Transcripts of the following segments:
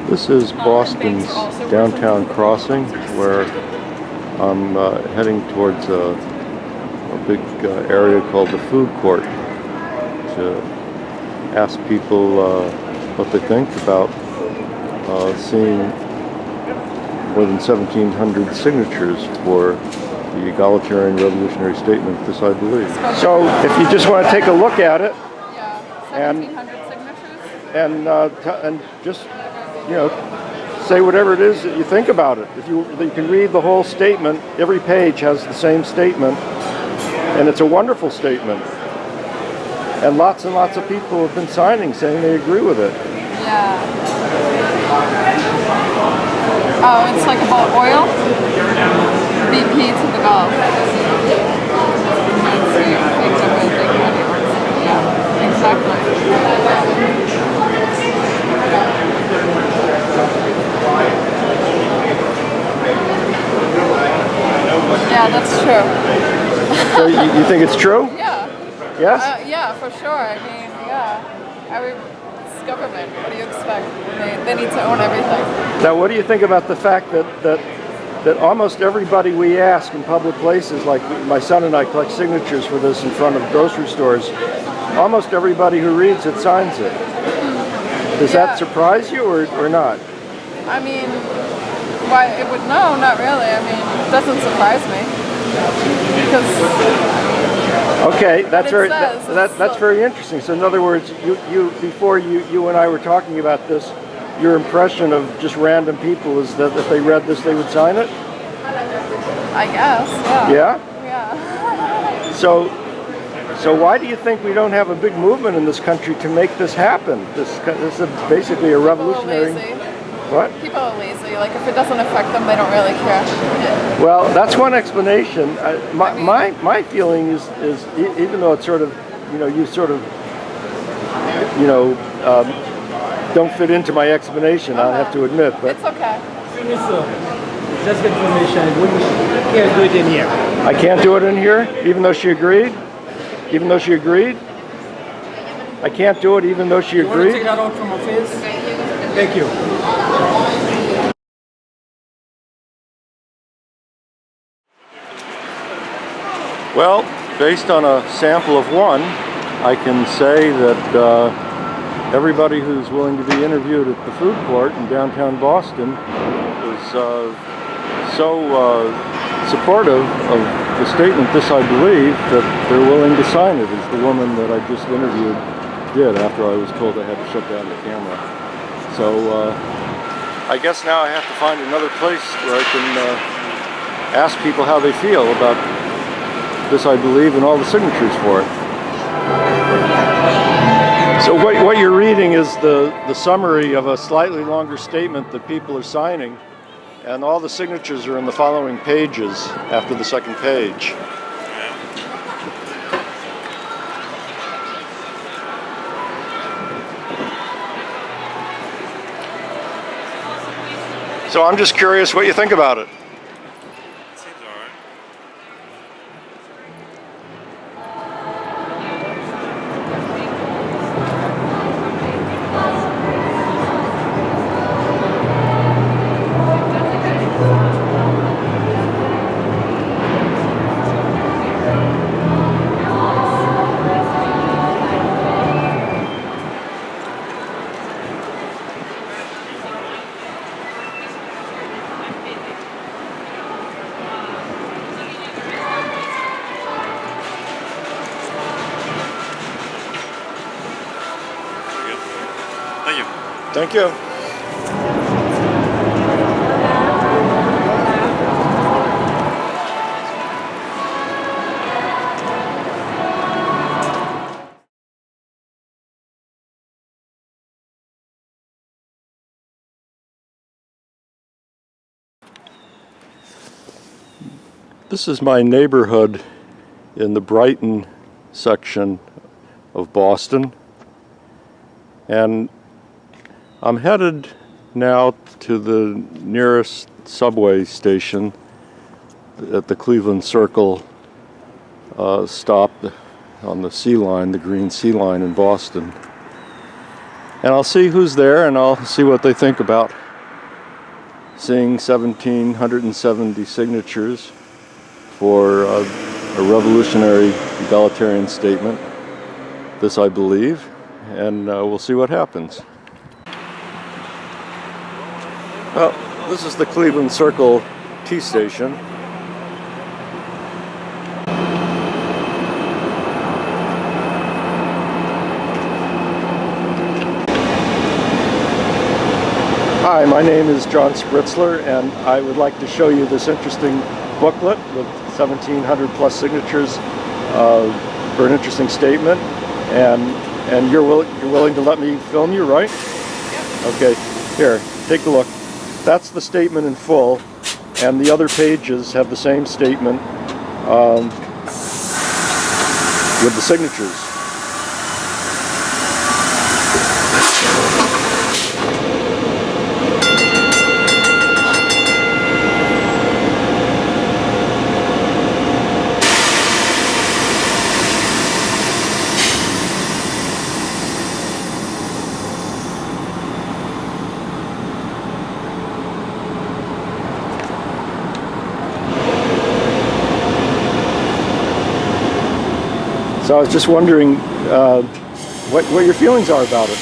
This is Boston's downtown crossing, where I'm heading towards a big area called the food court to ask people what they think about seeing more than 1,700 signatures for the egalitarian revolutionary statement, this I believe. So if you just want to take a look at it, and 1,700 signatures? and just, you know, say whatever it is that you think about it. If you can read the whole statement, every page has the same statement, and it's a wonderful statement. And lots of people have been signing saying they agree with it. Yeah. Oh, it's like about oil? BP to the Gulf. Yeah, exactly. Yeah, that's true. So you think it's true? Yeah. Yes? Yeah, for sure. I mean, yeah. It's government. What do you expect? They need to own everything. Now, what do you think about the fact that almost everybody we ask in public places, like my son and I collect signatures for this in front of grocery stores, almost everybody who reads it signs it. Does that surprise you or not? I mean, why it would no, not really. I mean, it doesn't surprise me because. Okay, that's very interesting. So in other words, you before you and I were talking about this, your impression of just random people is that if they read this, they would sign it? I guess. Yeah. Yeah? Yeah. So why do you think we don't have a big movement in this country to make this happen? This is basically a revolutionary. People are lazy. What? People are lazy. Like if it doesn't affect them, they don't really care. Well, that's one explanation. My feeling is even though it's sort of, you sort of, don't fit into my explanation, I have to admit. But it's okay. Just information. We can't do it in here. I can't do it in here, even though she agreed? Even though she agreed? I can't do it even though she agreed? You want to take that out from her face? Thank you. Well, based on a sample of one, I can say that everybody who's willing to be interviewed at the food court in downtown Boston is so supportive of the statement, this I believe, that they're willing to sign it, as the woman that I just interviewed did after I was told I had to shut down the camera. So I guess now I have to find another place where I can ask people how they feel about this I believe and all the signatures for it. So what you're reading is the summary of a slightly longer statement that people are signing, and all the signatures are in the following pages after the second page. So I'm just curious what you think about it. Seems alright. Thank you. Thank you. This is my neighborhood in the Brighton section of Boston, and I'm headed now to the nearest subway station at the Cleveland Circle stop on the Sea Line, the green Sea Line in Boston. And I'll see who's there, and I'll see what they think about seeing 1,770 signatures for a revolutionary egalitarian statement. This I believe, and we'll see what happens. Well, this is the Cleveland Circle T station. Hi, my name is John Spritzler, and I would like to show you this interesting booklet with 1,700 plus signatures for an interesting statement. And you're willing to let me film you, right? Yep. Okay, here, take a look. That's the statement in full, and the other pages have the same statement with the signatures. So I was just wondering what your feelings are about it.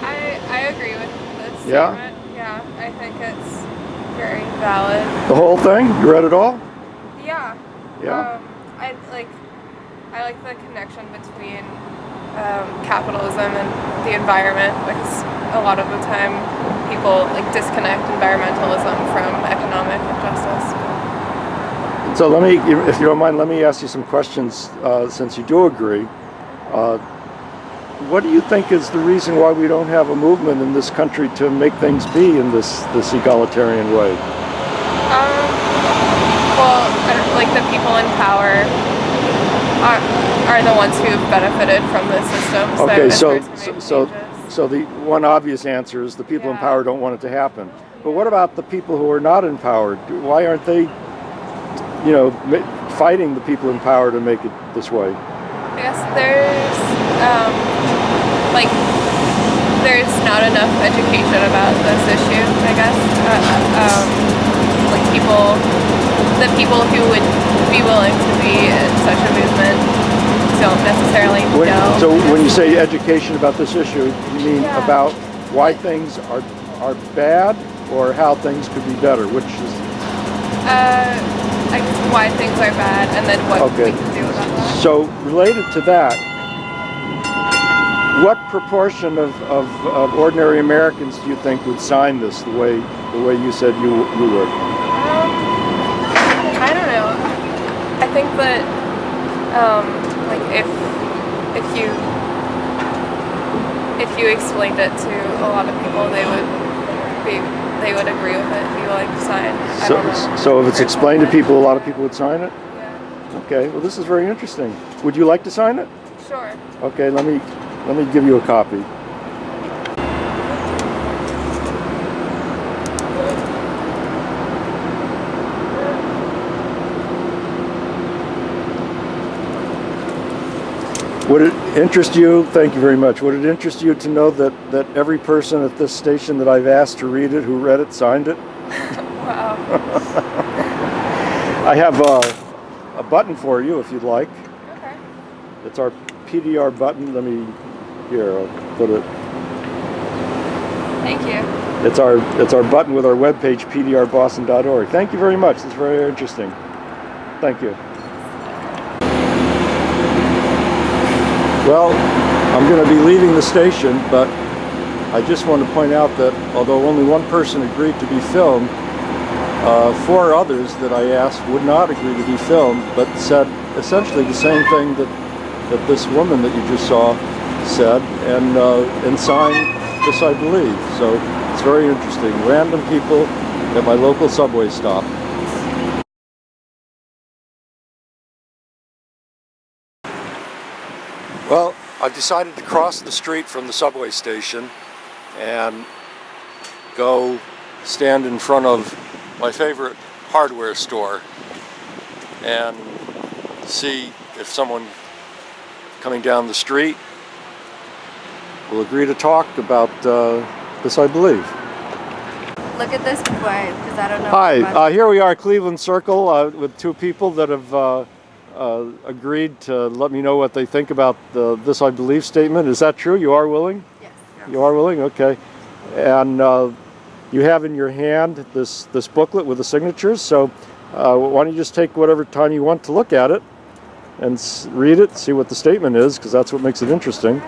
I agree with this statement. Yeah? Yeah, I think it's very valid. The whole thing? You read it all? Yeah. Yeah? I like the connection between capitalism and the environment, because a lot of the time people disconnect environmentalism from economic injustice. So let me, if you don't mind, let me ask you some questions since you do agree. What do you think is the reason why we don't have a movement in this country to make things be in this egalitarian way? Well, the people in power are the ones who have benefited from this system. Okay, so so the one obvious answer is the people in power don't want it to happen. But what about the people who are not in power? Why aren't they, fighting the people in power to make it this way? I guess there's not enough education about this issue, I guess. The people who would be willing to be in such a movement don't necessarily know. So when you say education about this issue, you mean about why things are bad, or how things could be better? Which is? I guess why things are bad, and then what we can do about that. So related to that, what proportion of ordinary Americans do you think would sign this the way you said you would? I don't know. I think that if you explained it to a lot of people, they would agree with it, be willing to sign. So if it's explained to people, a lot of people would sign it? Yeah. Okay, well this is very interesting. Would you like to sign it? Sure. Okay, let me give you a copy. Would it interest you, thank you very much, would it interest you to know that every person at this station that I've asked to read it, who read it, signed it? Wow. I have a button for you if you'd like. Okay. It's our PDR button. Here, I'll put it. Thank you. It's our button with our webpage, pdrboston.org. Thank you very much. It's very interesting. Thank you. Well, I'm going to be leaving the station, but I just want to point out that although only one person agreed to be filmed, 4 others that I asked would not agree to be filmed, but said essentially the same thing that this woman that you just saw said, and signed this, I believe. So it's very interesting. Random people at my local subway stop. Well, I've decided to cross the street from the subway station and go stand in front of my favorite hardware store and see if someone coming down the street will agree to talk about this, I believe. Look at this because I don't know. Hi, here we are, Cleveland Circle, with two people that have agreed to let me know what they think about this I believe statement. Is that true? You are willing? Yes. You are willing? Okay. And you have in your hand this booklet with the signatures, so why don't you just take whatever time you want to look at it and read it, see what the statement is, because that's what makes it interesting.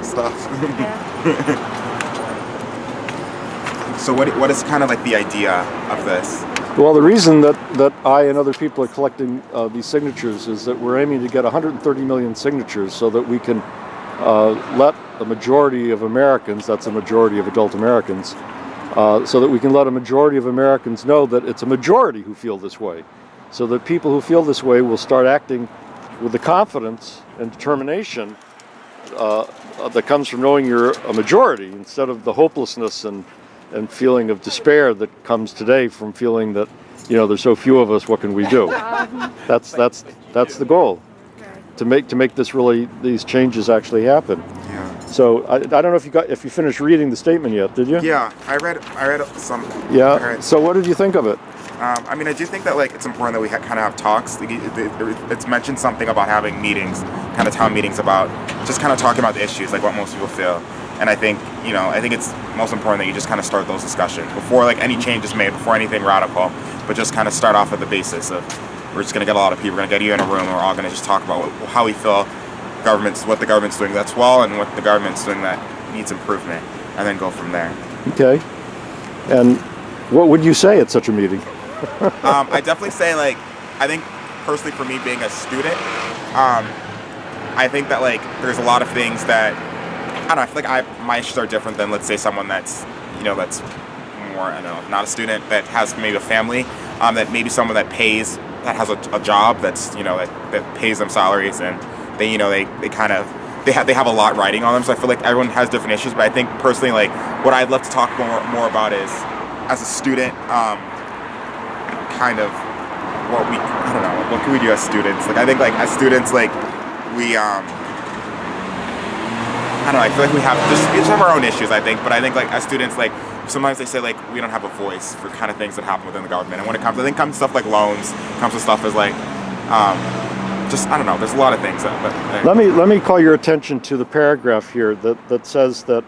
Stuff. Yeah. So what is kind of like the idea of this? Well, the reason that I and other people are collecting these signatures is that we're aiming to get 130 million signatures so that we can let a majority of Americans, that's a majority of adult Americans, so that we can let a majority of Americans know that it's a majority who feel this way. So that people who feel this way will start acting with the confidence and determination that comes from knowing you're a majority, instead of the hopelessness and feeling of despair that comes today from feeling that, you know, there's so few of us, what can we do? That's the goal, to make this really, these changes actually happen. Yeah. So I don't know if you finished reading the statement yet, did you? Yeah, I read some. Yeah. So what did you think of it? I mean, I do think that like it's important that we kind of have talks. Like, it's mentioned something about having meetings, kind of town meetings, about just kind of talking about the issues, like what most people feel. And I think, you know, I think it's most important that you just kind of start those discussions before like any change is made, before anything radical, but just kind of start off at the basis of, we're just going to get a lot of people, we're going to get you in a room, and we're all going to just talk about how we feel what the government's doing that's well, and what the government's doing that needs improvement, and then go from there. Okay. And what would you say at such a meeting? I definitely say, like, I think personally for me being a student, I think that like there's a lot of things that, I don't know, I feel like my issues are different than, let's say, someone that's, you know, that's more, I don't know, not a student, that has maybe a family, that maybe someone that has a job that's, you know, that pays them salaries, and they, you know, they have a lot riding on them. So I feel like everyone has different issues, but I think personally, like, what I'd love to talk more about is, as a student, kind of what can we do as students? Like, I think like as students, like we I don't know, I feel like we just have our own issues, I think, but I think like as students, like sometimes they say like we don't have a voice for kind of things that happen within the government. And when it comes to stuff like loans, comes to stuff as like just, I don't know, there's a lot of things that Let me call your attention to the paragraph here that says that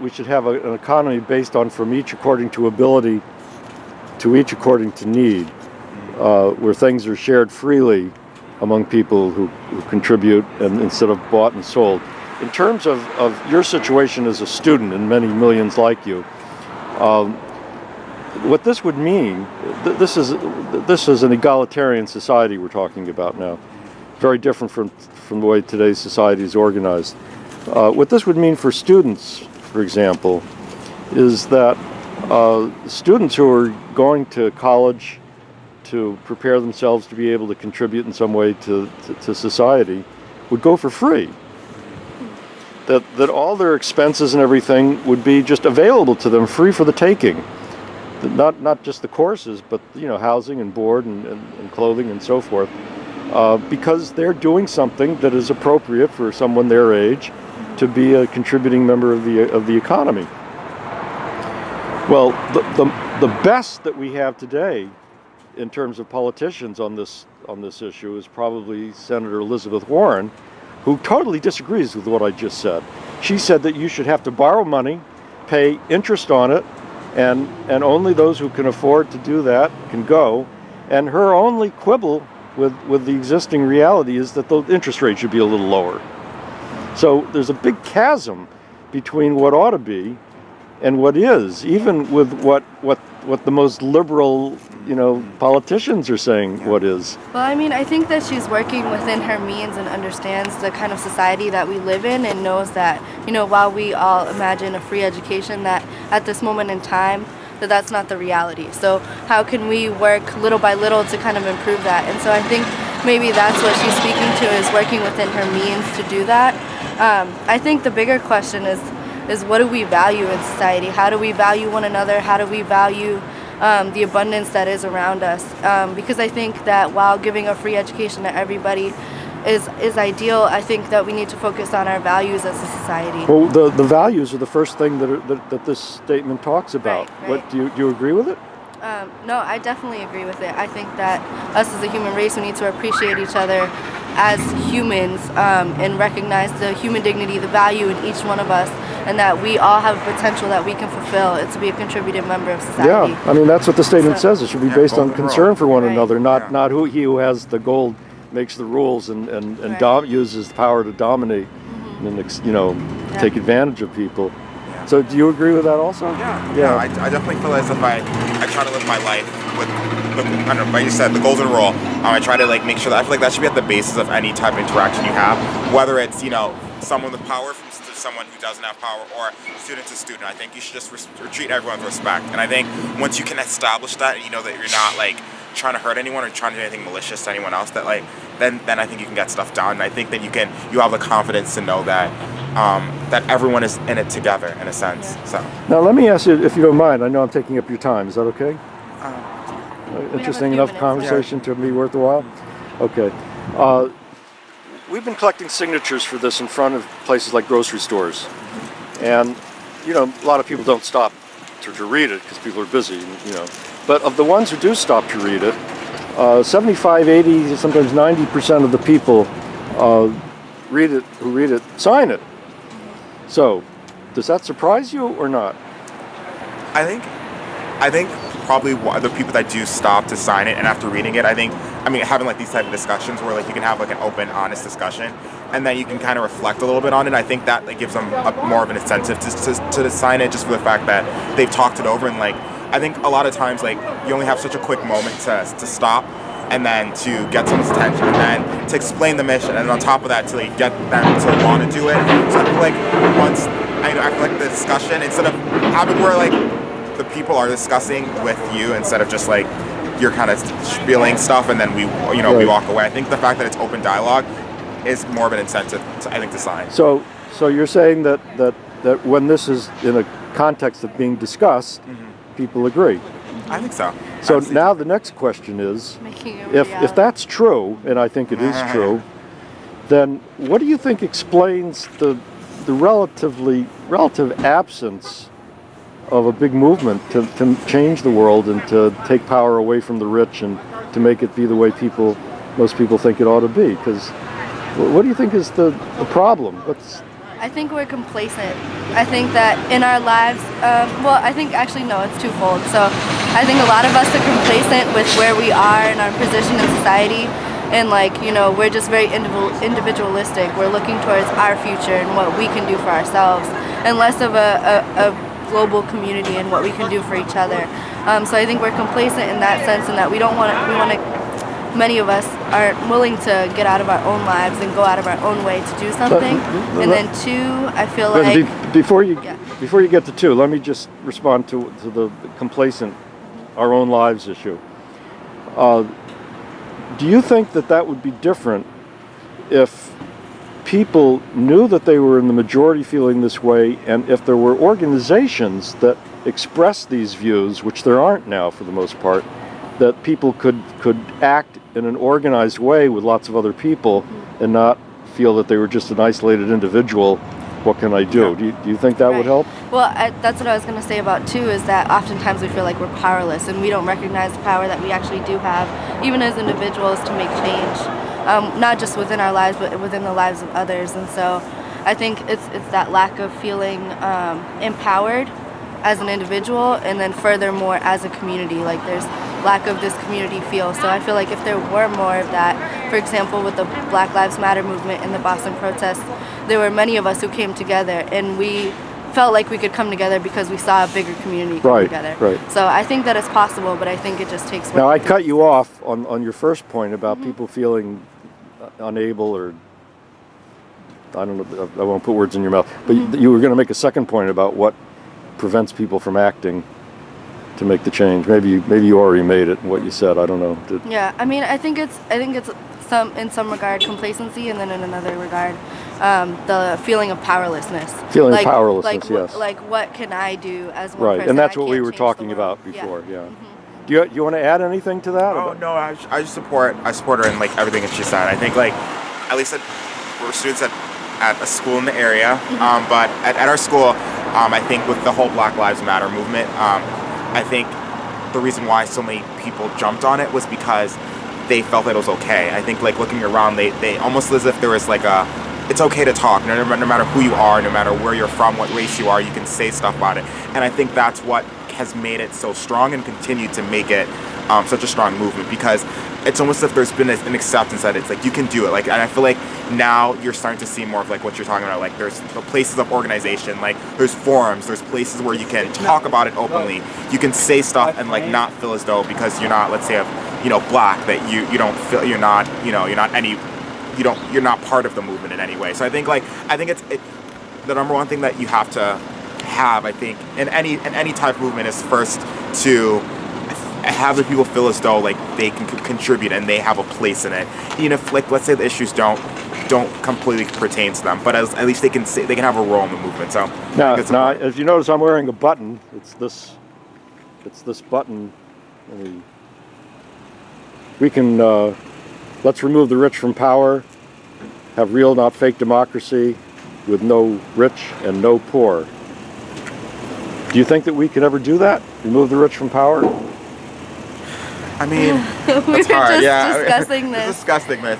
we should have an economy based on from each according to ability to each according to need, where things are shared freely among people who contribute, and instead of bought and sold. In terms of your situation as a student and many millions like you, what this would mean, this is an egalitarian society we're talking about now, very different from the way today's society is organized. What this would mean for students, for example, is that students who are going to college to prepare themselves to be able to contribute in some way to society would go for free. That all their expenses and everything would be just available to them, free for the taking. Not just the courses, but, you know, housing and board and clothing and so forth, because they're doing something that is appropriate for someone their age to be a contributing member of the economy. Well, the best that we have today in terms of politicians on this issue is probably Senator Elizabeth Warren, who totally disagrees with what I just said. She said that you should have to borrow money, pay interest on it, and only those who can afford to do that can go. And her only quibble with the existing reality is that the interest rate should be a little lower. So there's a big chasm between what ought to be and what is, even with what the most liberal, you know, politicians are saying what is. Well, I mean, I think that she's working within her means and understands the kind of society that we live in, and knows that, you know, while we all imagine a free education, that at this moment in time, that's not the reality. So how can we work little by little to kind of improve that? And so I think maybe that's what she's speaking to, is working within her means to do that. I think the bigger question is what do we value in society? How do we value one another? How do we value the abundance that is around us? Because I think that while giving a free education to everybody is ideal, I think that we need to focus on our values as a society. Well, the values are the first thing that this statement talks about. Right. What do you agree with it? No, I definitely agree with it. I think that us as a human race, we need to appreciate each other as humans and recognize the human dignity, the value in each one of us, and that we all have potential that we can fulfill. It's to be a contributive member of society. Yeah, I mean, that's what the statement says. It should be based on golden concern rule. for one Right. another, not he who has the gold makes the rules and Right. uses the power to dominate and take advantage of people. Yeah. So do you agree with that also? Yeah. I definitely feel as if I try to live my life with I don't know, like you said, the golden rule. I try to make sure that I feel like that should be at the basis of any type of interaction you have, whether it's someone with power from someone who doesn't have power, or student to student. I think you should just treat everyone with respect. And I think once you can establish that, and you know that you're not trying to hurt anyone or trying to do anything malicious to anyone else, that then I think you can get stuff done. And I think that you have the confidence to know that that everyone is in it together in a sense. Yeah. So Now let me ask you, if you don't mind, I know I'm taking up your time. Is that okay? Interesting few enough minutes. conversation to be worth a while? Okay. We've been collecting signatures for this in front of places like grocery stores. And, a lot of people don't stop to read it because people are busy, But of the ones who do stop to read it, 75, 80, sometimes 90% of the people who read it, sign it. So, does that surprise you or not? I think probably the people that do stop to sign it and after reading it, having these type of discussions where you can have an open, honest discussion, and then you can kind of reflect a little bit on it. I think that gives them more of an incentive to sign it, just for the fact that they've talked it over. And I think a lot of times you only have such a quick moment to stop, and then to get someone's attention, and then to explain the mission, and on top of that to get them to want to do it. So I feel once I feel the discussion, instead of having where the people are discussing with you instead of just you're kind of spieling stuff and then we walk away. I think the fact that it's open dialogue is more of an incentive to sign. So you're saying that when this is in a context of being discussed, people agree. I think so. So now the next question is, Making it if reality. that's true, and I think it is true, then what do you think explains the relative absence of a big movement to change the world and to take power away from the rich and to make it be the way most people think it ought to be? Because what do you think is the problem? I think we're complacent. I think that in our lives, I think actually no, it's twofold. So I think a lot of us are complacent with where we are and our position in society, and we're just very individualistic. We're looking towards our future and what we can do for ourselves, and less of a global community and what we can do for each other. So I think we're complacent in that sense, and that we want to. Many of us aren't willing to get out of our own lives and go out of our own way to do something. And then two, I feel before you get to two, let me just respond to the complacent, our own lives issue. Do you think that would be different if people knew that they were in the majority feeling this way, and if there were organizations that express these views, which there aren't now for the most part, that people could act in an organized way with lots of other people and not feel that they were just an isolated individual? What can I do? Yeah. Do you think that would help? Well, that's what I was going to say about too, is that oftentimes we feel like we're powerless and we don't recognize the power that we actually do have, even as individuals, to make change, not just within our lives, but within the lives of others. And so I think it's that lack of feeling empowered as an individual, and then furthermore as a community. There's lack of this community feel. So I feel like if there were more of that, for example, with the Black Lives Matter movement and the Boston protests, there were many of us who came together, and we felt like we could come together because we saw a bigger community come together. Right. So I think that it's possible, but I think it just takes work. Now, I cut you off on your first point about people feeling unable, or I don't know, I won't put words in your mouth, but you were going to make a second point about what prevents people from acting to make the change. Maybe you already made it in what you said. I don't know. Yeah, I think it's in some regard complacency, and then in another regard the fefeeling of powerlessness. Feeling of powerlessness, yes. Like what can I do as one Right, person? and that's I what we can't were change the talking world. about before. Yeah. Mm-hmm. Do you want to add anything to that? Oh no, I just support her in like everything that she said. I think like at least we're students at a school in the area, but at our school, I think with the whole Black Lives Matter movement, I think the reason why so many people jumped on it was because they felt that it was okay. I think like looking around, they almost as if there was like it's okay to talk, no matter who you are, no matter where you're from, what race you are, you can say stuff about it. And I think that's what has made it so strong and continued to make it such a strong movement, because it's almost as if there's been an acceptance that it's like you can do it. Like, and I feel like now you're starting to see more of like what you're talking about. Like there's the places of organization, like there's forums, there's places where you can talk about it openly. You can say stuff and like not feel as though because you're not, let's say, black, that you don't feel you're not part of the movement in any way. So I think it's the number one thing that you have to have, I think, in any type of movement is first to have the people feel as though like they can contribute and they have a place in it, even if like let's say the issues don't completely pertain to them, but at least they can have a role in the movement. So now as you notice, I'm wearing a button. It's this button. We can let's remove the rich from power, have real, not fake democracy, with no rich and no poor. Do you think that we could ever do that? Remove the rich from power? I mean, we were that's hard. just discussing this. Discussing this.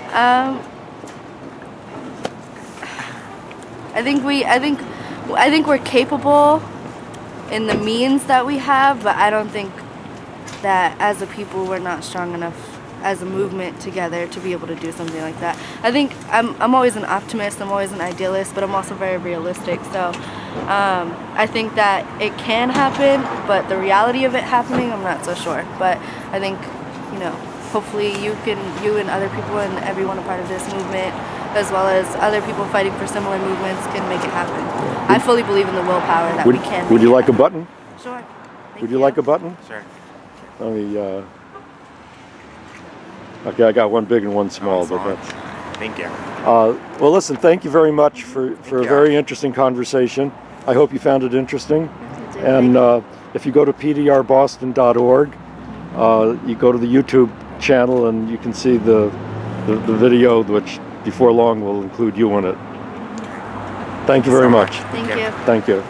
I think we're capable in the means that we have, but I don't think that as a people we're not strong enough as a movement together to be able to do something like that. I think I'm always an optimist, I'm always an idealist, but I'm also very realistic. So I think that it can happen, but the reality of it happening, I'm not so sure. But I think, hopefully you and other people and everyone a part of this movement, as well as other people fighting for similar movements, can make it happen. I fully believe in the willpower that we can. Would you like a button? Sure. Would you like a button? Sure. Let me. Okay, I got one big and one small, but that's. Thank you. Well, listen. Thank you very much for a very interesting conversation. I hope you found it interesting. And if you go to pdrboston.org, you go to the YouTube channel and you can see the video, which before long will include you in it. Thank you very much. Thank you. Thank you.